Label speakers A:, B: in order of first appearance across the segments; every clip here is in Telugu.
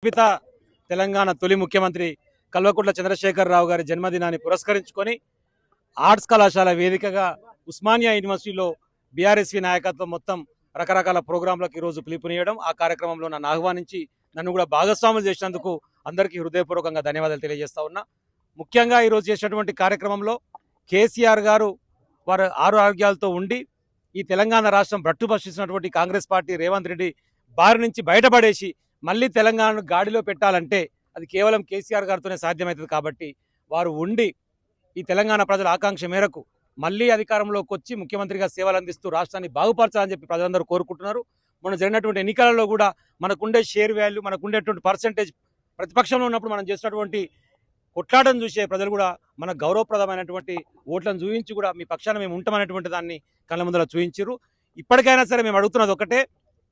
A: పిత తెలంగాణ తొలి ముఖ్యమంత్రి కల్వకుంట్ల చంద్రశేఖరరావు గారి జన్మదినాన్ని పురస్కరించుకొని ఆర్ట్స్ కళాశాల వేదికగా ఉస్మానియా యూనివర్సిటీలో బీఆర్ఎస్వి నాయకత్వం మొత్తం రకరకాల ప్రోగ్రాంలకు ఈరోజు పిలుపునియడం, ఆ కార్యక్రమంలో నన్ను ఆహ్వానించి నన్ను కూడా భాగస్వాములు చేసినందుకు అందరికీ హృదయపూర్వకంగా ధన్యవాదాలు తెలియజేస్తా ఉన్నా. ముఖ్యంగా ఈరోజు చేసినటువంటి కార్యక్రమంలో కేసీఆర్ గారు వారు ఆరోగ్యాలతో ఉండి ఈ తెలంగాణ రాష్ట్రం భ్రట్టుపరిచినటువంటి కాంగ్రెస్ పార్టీ రేవంత్ రెడ్డి బారి నుంచి బయటపడేసి మళ్ళీ తెలంగాణను గాడిలో పెట్టాలంటే అది కేవలం కేసీఆర్ గారితోనే సాధ్యమవుతుంది. కాబట్టి వారు ఉండి ఈ తెలంగాణ ప్రజల ఆకాంక్ష మేరకు మళ్ళీ అధికారంలోకి వచ్చి ముఖ్యమంత్రిగా సేవలు అందిస్తూ రాష్ట్రాన్ని బాగుపరచాలని చెప్పి ప్రజలందరూ కోరుకుంటున్నారు. మొన్న జరిగినటువంటి ఎన్నికలలో కూడా మనకుండే షేర్ వాల్యూ, మనకుండేటువంటి పర్సంటేజ్ ప్రతిపక్షంలో ఉన్నప్పుడు మనం చేసినటువంటి కొట్లాటను చూసే ప్రజలు కూడా మన గౌరవప్రదమైనటువంటి ఓట్లను చూపించి కూడా మీ పక్షాన మేము ఉంటామనేటువంటి దాన్ని కళ్ళ ముందర చూపించారు. ఇప్పటికైనా సరే మేము అడుగుతున్నది ఒకటే,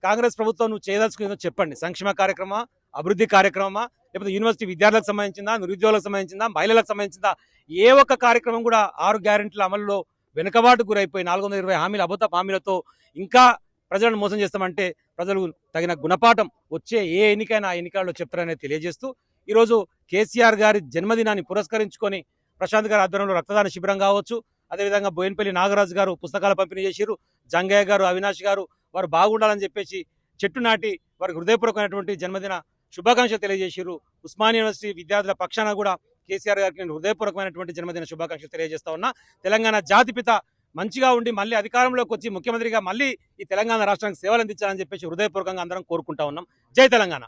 A: కాంగ్రెస్ ప్రభుత్వం నువ్వు చేయదలుచుకుందో చెప్పండి. సంక్షేమ కార్యక్రమమా, అభివృద్ధి కార్యక్రమమా, లేకపోతే యూనివర్సిటీ విద్యార్థులకు సంబంధించిందా, నిరుద్యోగులకు సంబంధించిందా, మహిళలకు సంబంధించిందా, ఏ ఒక్క కార్యక్రమం కూడా 6 గ్యారెంటీల అమలులో వెనుకబాటు గురైపోయి 420 హామీల అబద్ధపు హామీలతో ఇంకా ప్రజలను మోసం చేస్తామంటే ప్రజలు తగిన గుణపాఠం వచ్చే ఏ ఎన్నికైనా ఆ ఎన్నికల్లో చెప్తారనేది తెలియజేస్తూ ఈరోజు కేసీఆర్ గారి జన్మదినాన్ని పురస్కరించుకొని ప్రశాంత్ గారి ఆధ్వర్యంలో రక్తదాన శిబిరం కావచ్చు, అదేవిధంగా బోయినపల్లి నాగరాజు గారు పుస్తకాల పంపిణీ చేసిరు, జంగయ్య గారు, అవినాష్ గారు వారు బాగుండాలని చెప్పేసి చెట్టు నాటి వారికి హృదయపూర్వకమైనటువంటి జన్మదిన శుభాకాంక్షలు తెలియజేసిరు. ఉస్మానియా యూనివర్సిటీ విద్యార్థుల పక్షాన కూడా కేసీఆర్ గారికి నేను హృదయపూర్వకమైనటువంటి జన్మదిన శుభాకాంక్షలు తెలియజేస్తా ఉన్నా. తెలంగాణ జాతిపిత మంచిగా ఉండి మళ్ళీ అధికారంలోకి వచ్చి ముఖ్యమంత్రిగా మళ్ళీ ఈ తెలంగాణ రాష్ట్రానికి సేవలు అందించాలని చెప్పేసి హృదయపూర్వకంగా అందరం కోరుకుంటా ఉన్నాం. జై తెలంగాణ.